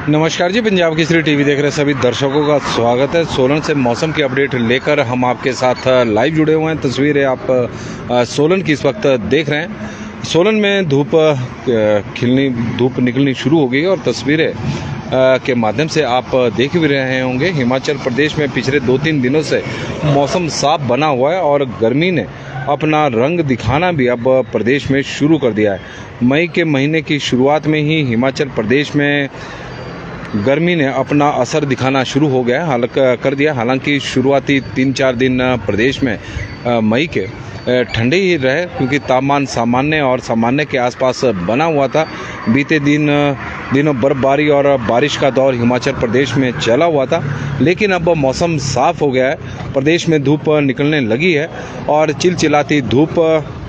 नमस्कार जी, पंजाब केसरी टीवी देख रहे सभी दर्शकों का स्वागत है। सोलन से मौसम की अपडेट लेकर हम आपके साथ लाइव जुड़े हुए हैं। तस्वीरें आप सोलन की इस वक्त देख रहे हैं। सोलन में धूप निकलनी शुरू हो गई है और तस्वीरें के माध्यम से आप देख भी रहे होंगे। हिमाचल प्रदेश में पिछले 2-3 दिनों से मौसम साफ बना हुआ है और गर्मी ने अपना रंग दिखाना भी अब प्रदेश में शुरू कर दिया है। मई के महीने की शुरुआत में ही हिमाचल प्रदेश में गर्मी ने अपना असर दिखाना शुरू हो गया हालांकि शुरुआती 3-4 दिन प्रदेश में मई के ठंडे ही रहे, क्योंकि तापमान सामान्य और सामान्य के आसपास बना हुआ था। बीते दिनों बर्फबारी और बारिश का दौर हिमाचल प्रदेश में चला हुआ था, लेकिन अब मौसम साफ हो गया है। प्रदेश में धूप निकलने लगी है और चिलचिलाती धूप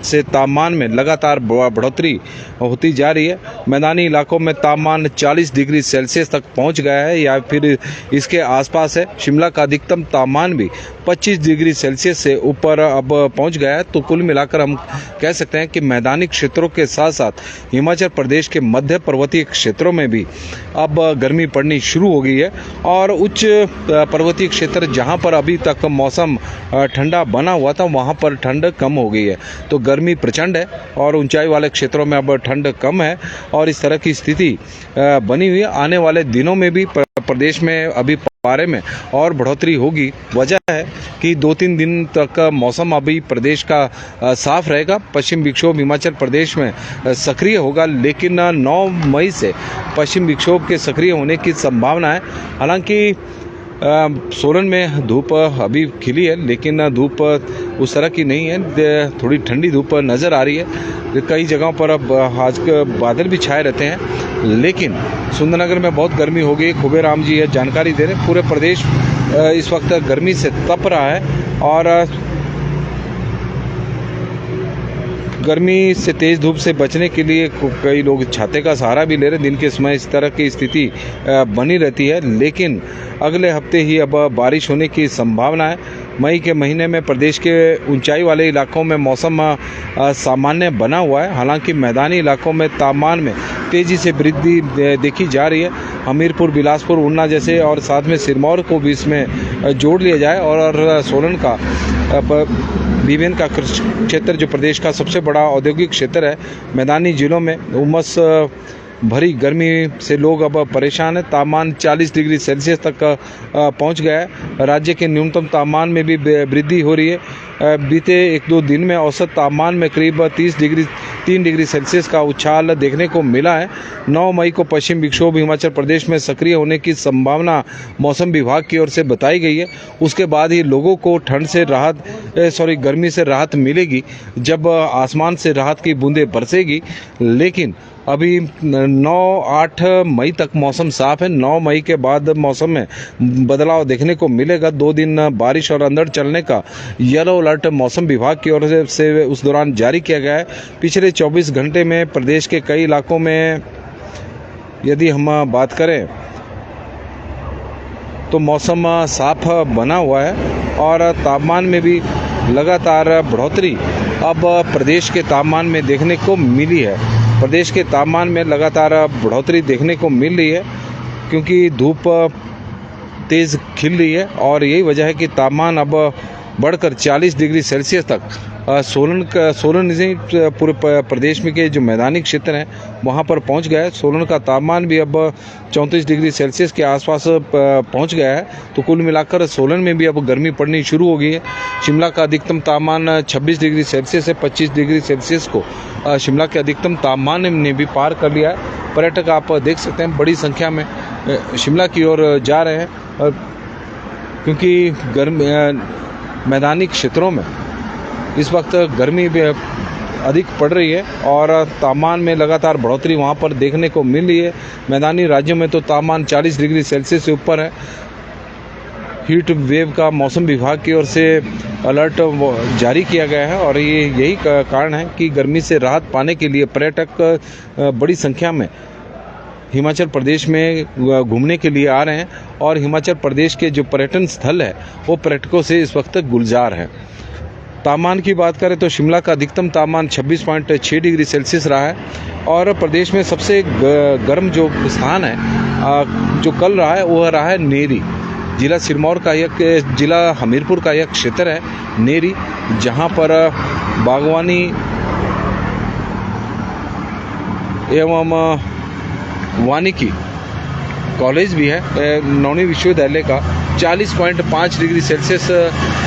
से तापमान में लगातार बढ़ोतरी होती जा रही है। मैदानी इलाकों में तापमान 40 डिग्री सेल्सियस तक पहुंच गया है या फिर इसके आसपास है। शिमला का अधिकतम तापमान भी 25 डिग्री सेल्सियस से ऊपर अब पहुंच गया है। तो कुल मिलाकर हम कह सकते हैं कि मैदानी क्षेत्रों के साथ साथ हिमाचल प्रदेश के मध्य पर्वतीय क्षेत्रों में भी अब गर्मी पड़नी शुरू हो गई है और उच्च पर्वतीय क्षेत्र जहां पर अभी तक मौसम ठंडा बना हुआ था, वहां पर ठंड कम हो गई है। तो गर्मी प्रचंड है और ऊंचाई वाले क्षेत्रों में अब ठंड कम है और इस तरह की स्थिति बनी हुई है। आने वाले दिनों में भी प्रदेश में अभी पारे में और बढ़ोतरी होगी। वजह है कि 2-3 दिन तक मौसम अभी प्रदेश का साफ रहेगा। पश्चिम विक्षोभ हिमाचल प्रदेश में सक्रिय होगा, लेकिन 9 मई से पश्चिम विक्षोभ के सक्रिय होने की संभावना है। हालांकि सोलन में धूप अभी खिली है, लेकिन धूप उस तरह की नहीं है। थोड़ी ठंडी धूप नज़र आ रही है। कई जगहों पर अब आज के बादल भी छाए रहते हैं, लेकिन सुंदरनगर में बहुत गर्मी हो गई। खुबे राम जी है जानकारी दे रहे। पूरे प्रदेश इस वक्त गर्मी से तप रहा है और गर्मी से तेज़ धूप से बचने के लिए कई लोग छाते का सहारा भी ले रहे। दिन के समय इस तरह की स्थिति बनी रहती है, लेकिन अगले हफ्ते ही अब बारिश होने की संभावना है। मई के महीने में प्रदेश के ऊंचाई वाले इलाकों में मौसम सामान्य बना हुआ है। हालांकि मैदानी इलाकों में तापमान में तेज़ी से वृद्धि देखी जा रही है। हमीरपुर, बिलासपुर, ऊना जैसे और साथ में सिरमौर को भी इसमें जोड़ लिया जाए और सोलन का बीबीएन का क्षेत्र जो प्रदेश का सबसे बड़ा औद्योगिक क्षेत्र है, मैदानी जिलों में उमस भरी गर्मी से लोग अब परेशान हैं। तापमान 40 डिग्री सेल्सियस तक पहुंच गया है। राज्य के न्यूनतम तापमान में भी वृद्धि हो रही है। बीते 1-2 दिन में औसत तापमान में करीब 3 डिग्री सेल्सियस का उछाल देखने को मिला है। 9 मई को पश्चिम विक्षोभ हिमाचल प्रदेश में सक्रिय होने की संभावना मौसम विभाग की ओर से बताई गई है। उसके बाद ही लोगों को गर्मी से राहत मिलेगी, जब आसमान से राहत की बूंदें बरसेगी। लेकिन अभी 9-8 मई तक मौसम साफ है। 9 मई के बाद मौसम में बदलाव देखने को मिलेगा। 2 दिन बारिश और अंधड़ चलने का येलो अलर्ट मौसम विभाग की ओर से उस दौरान जारी किया गया है। पिछले 24 घंटे में प्रदेश के कई इलाकों में यदि हम बात करें तो मौसम साफ बना हुआ है और तापमान में भी लगातार बढ़ोतरी अब प्रदेश के तापमान में देखने को मिली है। प्रदेश के तापमान में लगातार बढ़ोतरी देखने को मिल रही है, क्योंकि धूप तेज़ खिल रही है और यही वजह है कि तापमान अब बढ़कर 40 डिग्री सेल्सियस तक सोलन से पूरे प्रदेश में के जो मैदानी क्षेत्र हैं वहाँ पर पहुँच गया है। सोलन का तापमान भी अब 34 डिग्री सेल्सियस के आसपास पहुँच गया है। तो कुल मिलाकर सोलन में भी अब गर्मी पड़नी शुरू हो गई है। शिमला का अधिकतम तापमान 26 डिग्री सेल्सियस है। 25 डिग्री सेल्सियस को शिमला के अधिकतम तापमान ने भी पार कर लिया है। पर्यटक आप देख सकते हैं बड़ी संख्या में शिमला की ओर जा रहे हैं, क्योंकि मैदानी क्षेत्रों में इस वक्त गर्मी भी अधिक पड़ रही है और तापमान में लगातार बढ़ोतरी वहाँ पर देखने को मिल रही है। मैदानी राज्यों में तो तापमान 40 डिग्री सेल्सियस से ऊपर है। हीट वेव का मौसम विभाग की ओर से अलर्ट जारी किया गया है और यही कारण है कि गर्मी से राहत पाने के लिए पर्यटक बड़ी संख्या में हिमाचल प्रदेश में घूमने के लिए आ रहे हैं और हिमाचल प्रदेश के जो पर्यटन स्थल है वो पर्यटकों से इस वक्त गुलजार है। तापमान की बात करें तो शिमला का अधिकतम तापमान 26.6 डिग्री सेल्सियस रहा है और प्रदेश में सबसे गर्म जो स्थान है जो कल रहा है वह रहा है नेरी। जिला सिरमौर का जिला हमीरपुर का यह क्षेत्र है नेरी, जहां पर बागवानी एवं वानिकी कॉलेज भी है। नौनी विश्वविद्यालय का 40.5 डिग्री सेल्सियस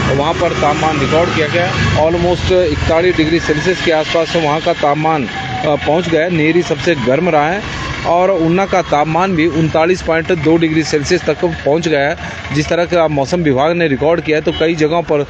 वहाँ पर तापमान रिकॉर्ड किया गया। ऑलमोस्ट 41 डिग्री सेल्सियस के आसपास वहाँ का तापमान पहुँच गया। नेरी सबसे गर्म रहा है और ऊना का तापमान भी 39.2 डिग्री सेल्सियस तक पहुंच गया है। जिस तरह का मौसम विभाग ने रिकॉर्ड किया है तो कई जगहों पर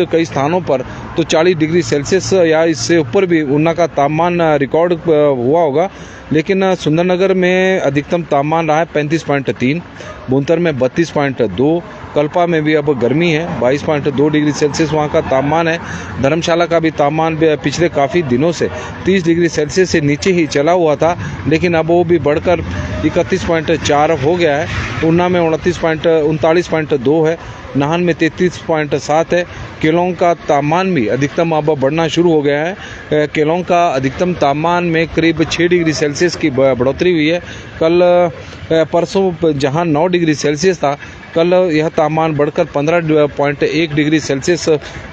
कई स्थानों पर तो 40 डिग्री सेल्सियस या इससे ऊपर भी ऊना का तापमान रिकॉर्ड हुआ होगा। लेकिन सुंदरनगर में अधिकतम तापमान रहा है 35.3, बुनतर में 32.2, कल्पा में भी अब गर्मी है 22.2 डिग्री सेल्सियस वहाँ का तापमान है। धर्मशाला का भी तापमान पिछले काफ़ी दिनों से 30 डिग्री सेल्सियस से नीचे ही चला हुआ था, लेकिन अब वो भी बढ़कर 31.4 हो गया है। ऊना में 39.2 है, नाहन में 33.7 है। केलोंग का तापमान भी अधिकतम अब बढ़ना शुरू हो गया है। केलोंग का अधिकतम तापमान में करीब 6 डिग्री सेल्सियस की बढ़ोतरी हुई है। कल परसों जहां 9 डिग्री सेल्सियस था, कल यह तापमान बढ़कर 15.1 डिग्री सेल्सियस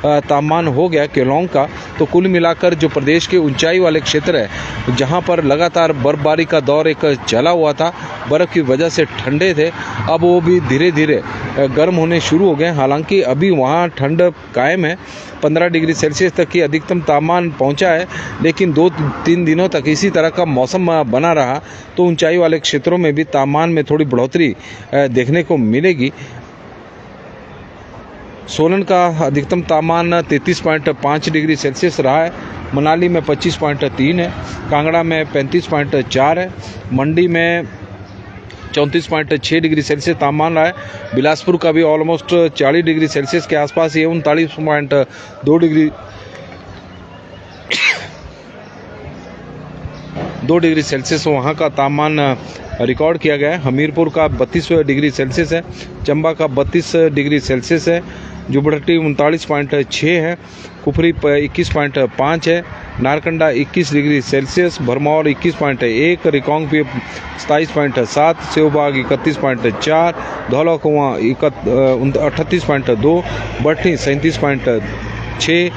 तापमान हो गया केलोंग का। तो कुल मिलाकर जो प्रदेश के ऊंचाई वाले क्षेत्र है जहां पर लगातार बर्फबारी का दौर एक चला हुआ था, बर्फ़ की वजह से ठंडे थे, अब वो भी धीरे धीरे गर्म होने शुरू हो गए। हालांकि अभी वहाँ ठंड कायम है, 15 डिग्री सेल्सियस तक की अधिकतम तापमान पहुंचा है, लेकिन 2-3 दिनों तक इसी तरह का मौसम बना रहा तो ऊंचाई वाले क्षेत्रों में भी तापमान में थोड़ी बढ़ोतरी देखने को मिलेगी। सोलन का अधिकतम तापमान 33.5 डिग्री सेल्सियस रहा है, मनाली में 25.3 है, कांगड़ा में 35.4 है, मंडी में 34.6 डिग्री सेल्सियस तापमान रहा है। बिलासपुर का भी ऑलमोस्ट 40 डिग्री सेल्सियस के आसपास ही 39.2 डिग्री सेल्सियस वहाँ का तापमान रिकॉर्ड किया गया है। हमीरपुर का 32 डिग्री सेल्सियस है, चंबा का 32 डिग्री सेल्सियस है, जुबड़हट्टी 39.6 है, कुफरी 21.5 है, नारकंडा 21 डिग्री सेल्सियस, भरमौर 21.1, रिकांगपिओ 27.7, सेवबाग 31.4, धौला कुआं 38.2, भटनी 37.6,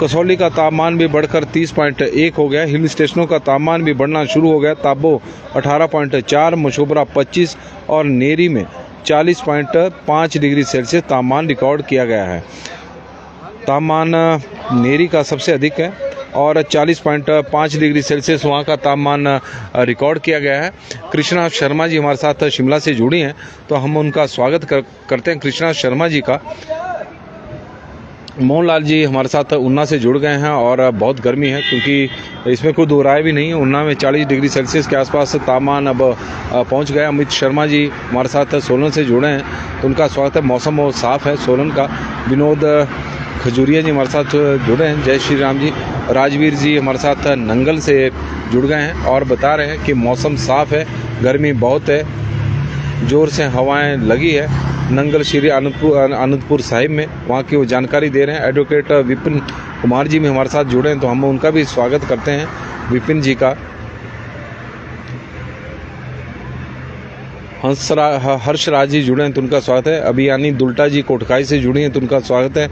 कसौली का तापमान भी बढ़कर 30.1 हो गया। हिल स्टेशनों का तापमान भी बढ़ना शुरू हो गया। ताबो 18.4, मशोबरा 25 और नेरी में 40.5 डिग्री सेल्सियस तापमान रिकॉर्ड किया गया है। तापमान नेरी का सबसे अधिक है और 40.5 डिग्री सेल्सियस वहाँ का तापमान रिकॉर्ड किया गया है। कृष्णा शर्मा जी हमारे साथ शिमला से जुड़ी हैं, तो हम उनका स्वागत करते हैं कृष्णा शर्मा जी का। मोहनलाल जी हमारे साथ ऊना से जुड़ गए हैं और बहुत गर्मी है, क्योंकि इसमें कोई दो राय भी नहीं है। ऊना में 40 डिग्री सेल्सियस के आसपास तापमान अब पहुंच गया। अमित शर्मा जी हमारे साथ सोलन से जुड़े हैं, तो उनका स्वागत है। मौसम वो साफ़ है सोलन का। विनोद खजूरिया जी हमारे साथ जुड़े हैं, जय श्री राम जी। राजवीर जी हमारे साथ नंगल से जुड़ गए हैं और बता रहे हैं कि मौसम साफ़ है, गर्मी बहुत है, ज़ोर से हवाएं लगी है नंगल श्री आनंदपुर साहिब में, वहाँ की वो जानकारी दे रहे हैं। एडवोकेट विपिन कुमार जी भी हमारे साथ जुड़े हैं, तो हम उनका भी स्वागत करते हैं विपिन जी का। हर्षराज जी जुड़े हैं, तो उनका स्वागत है। अभियानी दुल्टा जी कोटखाई से जुड़ी हैं, तो उनका स्वागत है।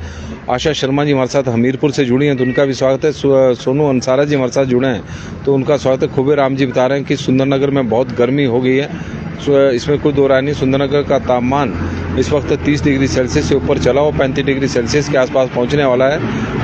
आशा शर्मा जी हमारे साथ हमीरपुर से जुड़ी हैं, तो उनका भी स्वागत है। सोनू अंसारा जी हमारे साथ जुड़े हैं, तो उनका स्वागत है। खुबे राम जी बता रहे हैं कि सुंदरनगर में बहुत गर्मी हो गई है, इसमें कोई दो राय नहीं। सुंदरनगर का तापमान इस वक्त 30 डिग्री सेल्सियस से ऊपर चला हुआ, 35 डिग्री सेल्सियस के आसपास पहुंचने वाला है।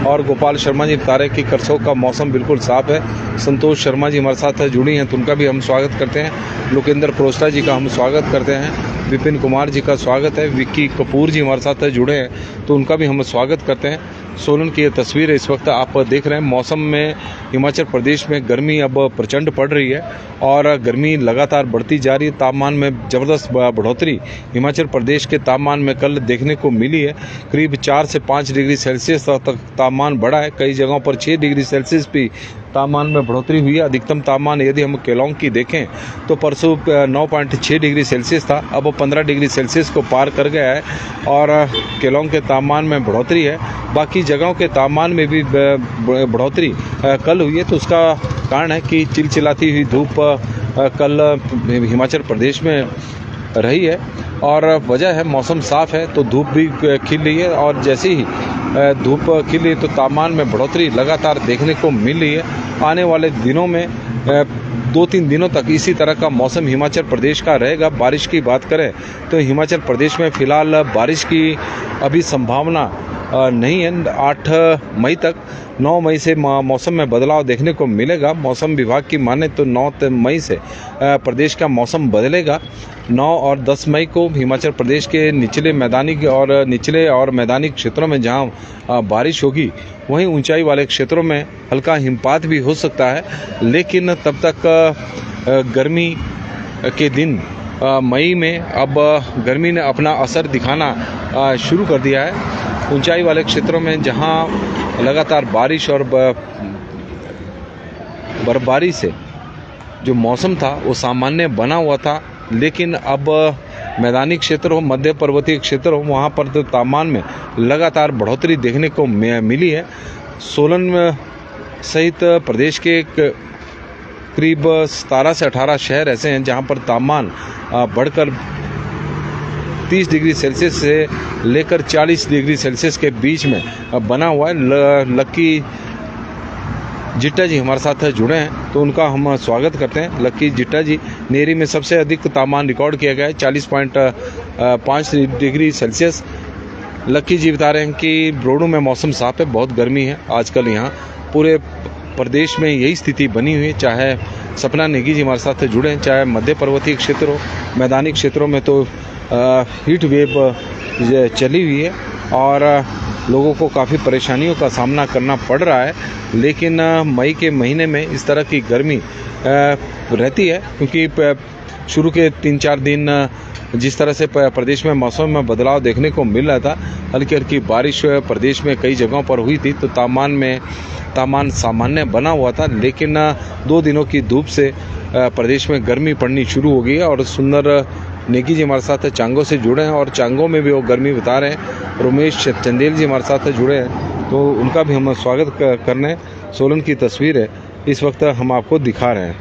और गोपाल शर्मा जी बता रहे हैं कि करसोग का मौसम बिल्कुल साफ है। संतोष शर्मा जी हमारे साथ जुड़ी हैं, तो उनका भी हम स्वागत करते हैं। लोकेंद्र प्रोस्टा जी का हम स्वागत करते हैं। विपिन कुमार जी का स्वागत है। विक्की कपूर जी हमारे साथ जुड़े हैं, तो उनका भी हम स्वागत करते हैं। सोलन की ये तस्वीर इस वक्त आप देख रहे हैं। मौसम में हिमाचल प्रदेश में गर्मी अब प्रचंड पड़ रही है और गर्मी लगातार बढ़ती जा रही है। तापमान में ज़बरदस्त बढ़ोतरी हिमाचल प्रदेश के तापमान में कल देखने को मिली है। करीब 4 से 5 डिग्री सेल्सियस तक तापमान बढ़ा है। कई जगहों पर 6 डिग्री सेल्सियस भी तापमान में बढ़ोतरी हुई है। अधिकतम तापमान यदि हम केलोंग की देखें तो परसों 9.6 डिग्री सेल्सियस था, अब वो 15 डिग्री सेल्सियस को पार कर गया है और केलोंग के तापमान में बढ़ोतरी है। बाकी जगहों के तापमान में भी बढ़ोतरी कल हुई है, तो उसका कारण है कि चिलचिलाती हुई धूप कल हिमाचल प्रदेश में रही है और वजह है मौसम साफ़ है तो धूप भी खिल रही है और जैसे ही धूप खिल रही है तो तापमान में बढ़ोतरी लगातार देखने को मिल रही है। आने वाले दिनों में 2-3 दिनों तक इसी तरह का मौसम हिमाचल प्रदेश का रहेगा। बारिश की बात करें तो हिमाचल प्रदेश में फ़िलहाल बारिश की अभी संभावना नहीं है। 8 मई तक 9 मई से मौसम में बदलाव देखने को मिलेगा। मौसम विभाग की माने तो 9 मई से प्रदेश का मौसम बदलेगा। 9 और 10 मई को हिमाचल प्रदेश के निचले और मैदानी क्षेत्रों में जहां बारिश होगी वहीं ऊंचाई वाले क्षेत्रों में हल्का हिमपात भी हो सकता है। लेकिन तब तक गर्मी के दिन मई में अब गर्मी ने अपना असर दिखाना शुरू कर दिया है। ऊंचाई वाले क्षेत्रों में जहां लगातार बारिश और बर्फबारी से जो मौसम था वो सामान्य बना हुआ था, लेकिन अब मैदानी क्षेत्र हो, मध्य पर्वतीय क्षेत्र हो, वहाँ पर तो तापमान में लगातार बढ़ोतरी देखने को मिली है। सोलन सहित प्रदेश के करीब 17 से 18 शहर ऐसे हैं जहाँ पर तापमान बढ़कर 30 डिग्री सेल्सियस से लेकर 40 डिग्री सेल्सियस के बीच में बना हुआ है। लक्की जिट्टा जी हमारे साथ जुड़े हैं तो उनका हम स्वागत करते हैं। लक्की जिट्टा जी, नेरी में सबसे अधिक तापमान रिकॉर्ड किया गया है 40.5 डिग्री सेल्सियस। लक्की जी बता रहे हैं कि ब्रोडू में मौसम साफ है, बहुत गर्मी है आजकल यहाँ पूरे प्रदेश में यही स्थिति बनी हुई है। चाहे सपना नेगी जी हमारे साथ जुड़े हैं, चाहे मध्य पर्वतीय क्षेत्र हो, मैदानी क्षेत्रों में तो हीट वेव चली हुई है और लोगों को काफ़ी परेशानियों का सामना करना पड़ रहा है। लेकिन मई के महीने में इस तरह की गर्मी रहती है क्योंकि शुरू के 3-4 दिन जिस तरह से प्रदेश में मौसम में बदलाव देखने को मिल रहा था, हल्की हल्की बारिश प्रदेश में कई जगहों पर हुई थी तो तापमान सामान्य बना हुआ था। लेकिन 2 दिनों की धूप से प्रदेश में गर्मी पड़नी शुरू हो गई है। और सुंदर नेगी जी हमारे साथ चांगो से जुड़े हैं और चांगो में भी वो गर्मी बता रहे हैं। रोमेश चंदेल जी हमारे साथ जुड़े हैं तो उनका भी हम स्वागत करने। सोलन की तस्वीर है इस वक्त हम आपको दिखा रहे हैं।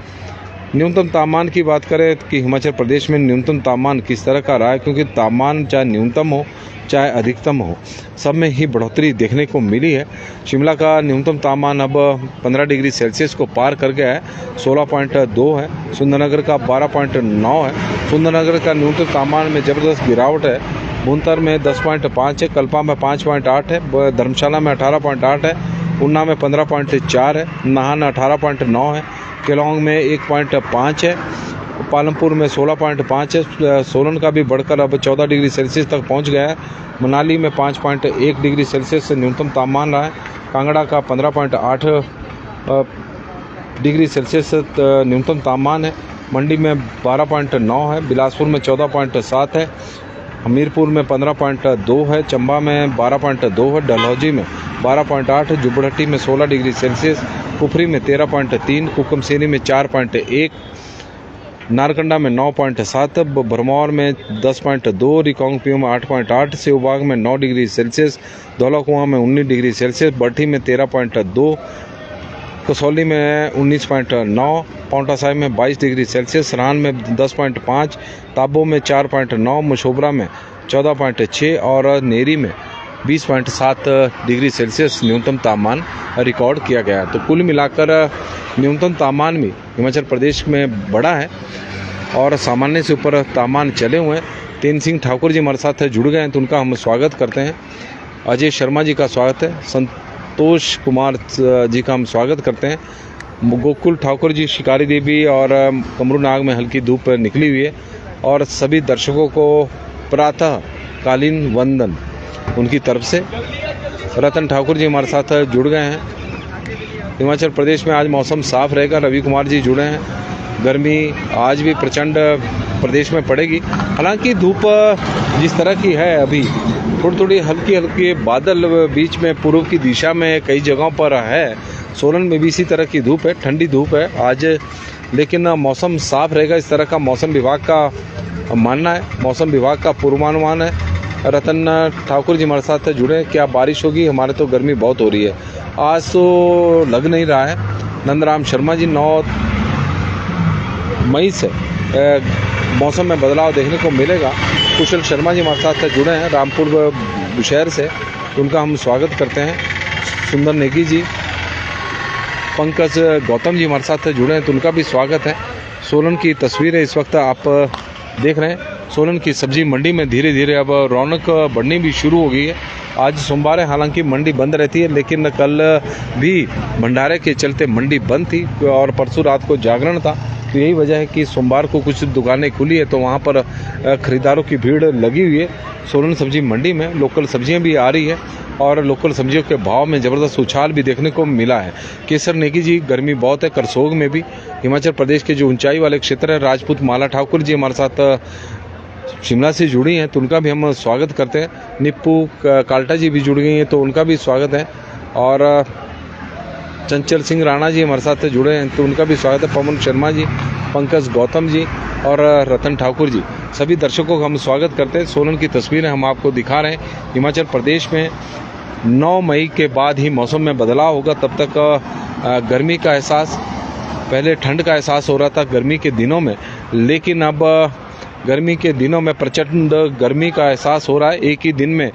न्यूनतम तापमान की बात करें कि हिमाचल प्रदेश में न्यूनतम तापमान किस तरह का रहा है, क्योंकि तापमान चाहे न्यूनतम हो चाहे अधिकतम हो सब में ही बढ़ोतरी देखने को मिली है। शिमला का न्यूनतम तापमान अब 15 डिग्री सेल्सियस को पार कर गया है, 16.2 है। सुंदरनगर का 12.9 है। सुंदरनगर का न्यूनतम तापमान में ज़बरदस्त गिरावट है। भुंतर में 10.5 है, कल्पा में 5.8 है, धर्मशाला में 18.8 है, ऊना में 15.4 है, नाहन 18.9 है, केलोंग में 1.5 है, पालमपुर में 16.5 है। सोलन का भी बढ़कर अब 14 डिग्री सेल्सियस तक पहुंच गया है। मनाली में 5.1 डिग्री सेल्सियस से न्यूनतम तापमान रहा है। कांगड़ा का 15.8 डिग्री सेल्सियस न्यूनतम तापमान है। मंडी में 12.9 है, बिलासपुर में 14.7 है, हमीरपुर में 15.2 है, चंबा में 12.2 है, डलहौजी में 12.8 है, जुब्बड़हट्टी में 16 डिग्री सेल्सियस, कुफरी में 13.3, कुकमसेनी में 4.1, नारकंडा में 9.7, भरमौर में 10.2, रिकांगपिओ में 8.8, सेवबाग में 9 डिग्री सेल्सियस, धौलाकुआं में 19 डिग्री सेल्सियस, बट्ठी में 13.2, कसौली में 19.9, पांवटा साहिब में 22 डिग्री सेल्सियस, सराहान में 10.5, ताबो में 4.9, मशोबरा में 14.6 और नेरी में 20.7 डिग्री सेल्सियस न्यूनतम तापमान रिकॉर्ड किया गया है। तो कुल मिलाकर न्यूनतम तापमान भी हिमाचल प्रदेश में बढ़ा है और सामान्य से ऊपर तापमान चले हुए हैं। तेन सिंह ठाकुर जी हमारे साथ जुड़ गए हैं तो उनका हम स्वागत करते हैं। अजय शर्मा जी का स्वागत है। संतोष कुमार जी का हम स्वागत करते हैं। गोकुल ठाकुर जी, शिकारी देवी और कमरूनाग में हल्की धूप निकली हुई है और सभी दर्शकों को प्रातःकालीन वंदन उनकी तरफ से। रतन ठाकुर जी हमारे साथ जुड़ गए हैं। हिमाचल प्रदेश में आज मौसम साफ रहेगा। रवि कुमार जी जुड़े हैं। गर्मी आज भी प्रचंड प्रदेश में पड़ेगी। हालांकि धूप जिस तरह की है अभी थोड़ी हल्की बादल बीच में पूर्व की दिशा में कई जगहों पर है। सोलन में भी इसी तरह की धूप है, ठंडी धूप है आज, लेकिन मौसम साफ रहेगा इस तरह का मौसम विभाग का मानना है, मौसम विभाग का पूर्वानुमान है। रतन ठाकुर जी हमारे साथ जुड़े। क्या बारिश होगी? हमारे तो गर्मी बहुत हो रही है, आज तो लग नहीं रहा है। नंदराम शर्मा जी 9 मई से मौसम में बदलाव देखने को मिलेगा। कुशल शर्मा जी हमारे साथ जुड़े हैं रामपुर बुशहर से, उनका हम स्वागत करते हैं। सुंदर नेगी जी, पंकज गौतम जी हमारे साथ जुड़े हैं, तो उनका भी स्वागत है। सोलन की तस्वीरें इस वक्त आप देख रहे हैं। सोलन की सब्जी मंडी में धीरे धीरे अब रौनक बढ़नी भी शुरू हो गई है। आज सोमवार है, हालांकि मंडी बंद रहती है, लेकिन कल भी भंडारे के चलते मंडी बंद थी और परसों रात को जागरण था। तो यही वजह है कि सोमवार को कुछ दुकानें खुली है, तो वहाँ पर खरीदारों की भीड़ लगी हुई है। सोलन सब्जी मंडी में लोकल सब्जियां भी आ रही है और लोकल सब्जियों के भाव में ज़बरदस्त उछाल भी देखने को मिला है। केसर नेगी जी, गर्मी बहुत है करसोग में भी। हिमाचल प्रदेश के जो ऊंचाई वाले क्षेत्र है, राजपूत माला ठाकुर जी हमारे साथ शिमला से जुड़ी हैं, तो उनका भी हम स्वागत करते हैं। निप्पू काल्टा जी भी जुड़ गई हैं, तो उनका भी स्वागत है। और चंचल सिंह राणा जी हमारे साथ जुड़े हैं, तो उनका भी स्वागत है। पवन शर्मा जी, पंकज गौतम जी और रतन ठाकुर जी, सभी दर्शकों का हम स्वागत करते हैं। सोलन की तस्वीरें हम आपको दिखा रहे हैं। हिमाचल प्रदेश में 9 मई के बाद ही मौसम में बदलाव होगा। तब तक गर्मी का एहसास, पहले ठंड का एहसास हो रहा था गर्मी के दिनों में, लेकिन अब गर्मी के दिनों में प्रचंड गर्मी का एहसास हो रहा है। एक ही दिन में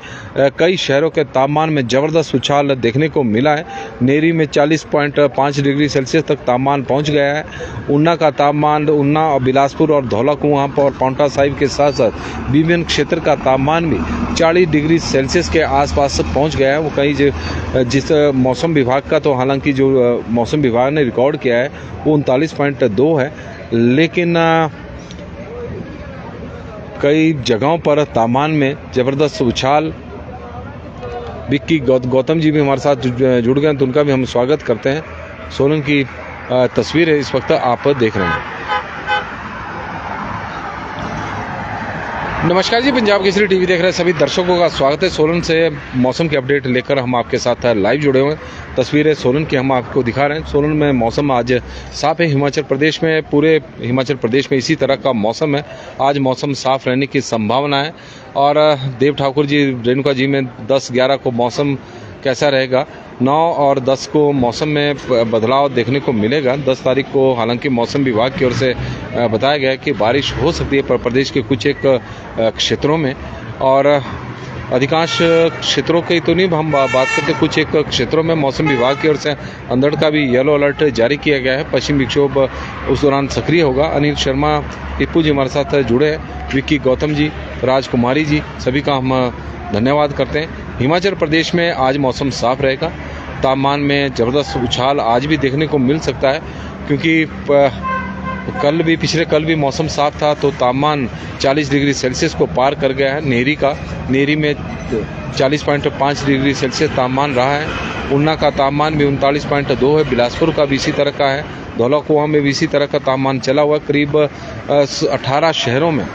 कई शहरों के तापमान में ज़बरदस्त उछाल देखने को मिला है। नेरी में 40.5 डिग्री सेल्सियस तक तापमान पहुंच गया है। ऊना का तापमान, ऊना और बिलासपुर और धौलाकुआं और पांवटा साहिब के साथ साथ बीबीएन क्षेत्र का तापमान भी 40 डिग्री सेल्सियस के आसपास पहुंच गया है। वो कहीं जिस मौसम विभाग का, तो हालांकि जो मौसम विभाग ने रिकॉर्ड किया है वो 39.2 है, लेकिन कई जगहों पर तापमान में ज़बरदस्त उछाल। विक्की गौतम जी भी हमारे साथ जुड़ गए, तो उनका भी हम स्वागत करते हैं। सोलन की तस्वीरें इस वक्त आप देख रहे हैं। नमस्कार जी, पंजाब केसरी टीवी देख रहे सभी दर्शकों का स्वागत है। सोलन से मौसम के अपडेट लेकर हम आपके साथ लाइव जुड़े हुए हैं। तस्वीरें सोलन की हम आपको दिखा रहे हैं। सोलन में मौसम आज साफ है। हिमाचल प्रदेश में, पूरे हिमाचल प्रदेश में इसी तरह का मौसम है। आज मौसम साफ रहने की संभावना है। और देव ठाकुर जी, रेणुका जी में 10-11 को मौसम कैसा रहेगा, 9 और 10 को मौसम में बदलाव देखने को मिलेगा। 10 तारीख को हालांकि मौसम विभाग की ओर से बताया गया है कि बारिश हो सकती है प्रदेश के कुछ एक क्षेत्रों में, और अधिकांश क्षेत्रों की तो नहीं हम बात करते, कुछ एक क्षेत्रों में मौसम विभाग की ओर से अंधड़ का भी येलो अलर्ट जारी किया गया है। पश्चिम विक्षोभ उस दौरान सक्रिय होगा। अनिल शर्मा, टिप्पू जी हमारे साथ जुड़े हैं, विक्की गौतम जी, राजकुमारी जी, सभी का हम धन्यवाद करते हैं। हिमाचल प्रदेश में आज मौसम साफ रहेगा। तापमान में ज़बरदस्त उछाल आज भी देखने को मिल सकता है, क्योंकि पिछले कल भी मौसम साफ था, तो तापमान 40 डिग्री सेल्सियस को पार कर गया है। नेरी में 40.5 डिग्री सेल्सियस तापमान रहा है। ऊना का तापमान भी 39.2 है। बिलासपुर का भी इसी तरह का है। धौलाकुआं में भी इसी तरह का तापमान चला हुआ है। करीब 18 शहरों में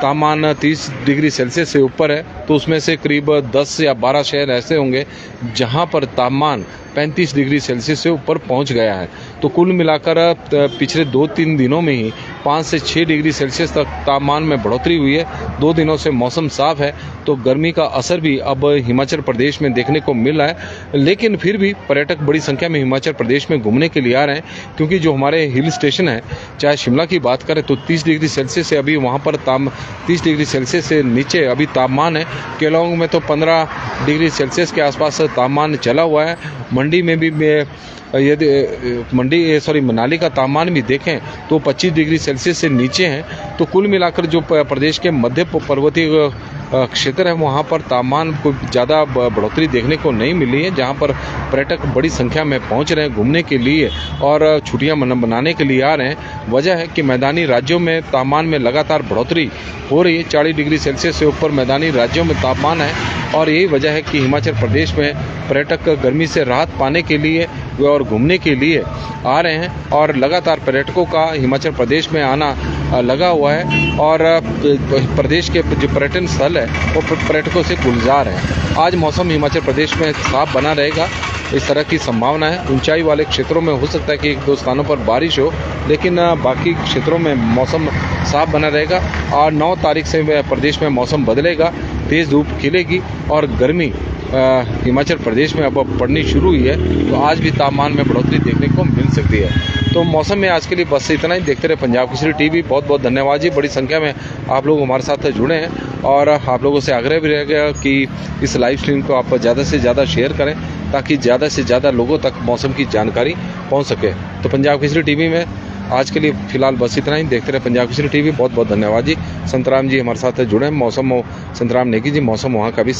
तापमान 30 डिग्री सेल्सियस से ऊपर है, तो उसमें से करीब 10 या 12 शहर ऐसे होंगे जहां पर तापमान 35 डिग्री सेल्सियस से ऊपर पहुंच गया है। तो कुल मिलाकर पिछले 2-3 दिनों में ही 5 से 6 डिग्री सेल्सियस तक तापमान में बढ़ोतरी हुई है। 2 दिनों से मौसम साफ है, तो गर्मी का असर भी अब हिमाचल प्रदेश में देखने को मिल रहा है। लेकिन फिर भी पर्यटक बड़ी संख्या में हिमाचल प्रदेश में घूमने के लिए आ रहे हैं, क्योंकि जो हमारे हिल स्टेशन है, चाहे शिमला की बात करें तो 30 डिग्री सेल्सियस से अभी वहाँ पर 30 डिग्री सेल्सियस से नीचे अभी तापमान है। केलांग में तो 15 डिग्री सेल्सियस के आसपास तापमान चला हुआ है। मंडी में भी यदि मनाली का तापमान भी देखें तो 25 डिग्री सेल्सियस से नीचे हैं। तो कुल मिलाकर जो प्रदेश के मध्य पर्वतीय क्षेत्र है, वहाँ पर तापमान को ज़्यादा बढ़ोतरी देखने को नहीं मिली है, जहाँ पर पर्यटक बड़ी संख्या में पहुँच रहे हैं घूमने के लिए और छुट्टियाँ मनाने के लिए आ रहे हैं। वजह है कि मैदानी राज्यों में तापमान में लगातार बढ़ोतरी हो रही है। 40 डिग्री सेल्सियस से ऊपर मैदानी राज्यों में तापमान है, और यही वजह है कि हिमाचल प्रदेश में पर्यटक गर्मी से राहत पाने के लिए और घूमने के लिए आ रहे हैं, और लगातार पर्यटकों का हिमाचल प्रदेश में आना लगा हुआ है, और प्रदेश के जो पर्यटन स्थल है वो पर्यटकों से गुलजार है। आज मौसम हिमाचल प्रदेश में साफ बना रहेगा, इस तरह की संभावना है। ऊंचाई वाले क्षेत्रों में हो सकता है कि 1-2 स्थानों पर बारिश हो, लेकिन बाकी क्षेत्रों में मौसम साफ बना रहेगा। और 9 तारीख से प्रदेश में मौसम बदलेगा, तेज़ धूप खिलेगी और गर्मी हिमाचल प्रदेश में अब पड़नी शुरू हुई है, तो आज भी तापमान में बढ़ोतरी देखने को मिल सकती है। तो मौसम में आज के लिए बस इतना ही। देखते रहे पंजाब केसरी टीवी। बहुत बहुत धन्यवाद जी, बड़ी संख्या में आप लोग हमारे साथ जुड़े हैं, और आप लोगों से आग्रह भी रहेगा कि इस लाइव स्ट्रीम को आप ज़्यादा से ज़्यादा शेयर करें, ताकि ज़्यादा से ज़्यादा लोगों तक मौसम की जानकारी पहुँच सके। तो पंजाब केसरी टीवी में आज के लिए फिलहाल बस इतना ही। देखते रहे पंजाब केसरी टीवी। बहुत बहुत धन्यवाद जी। संतराम जी हमारे साथ जुड़े हैं, मौसम संतराम नेगी जी, मौसम वहाँ का भी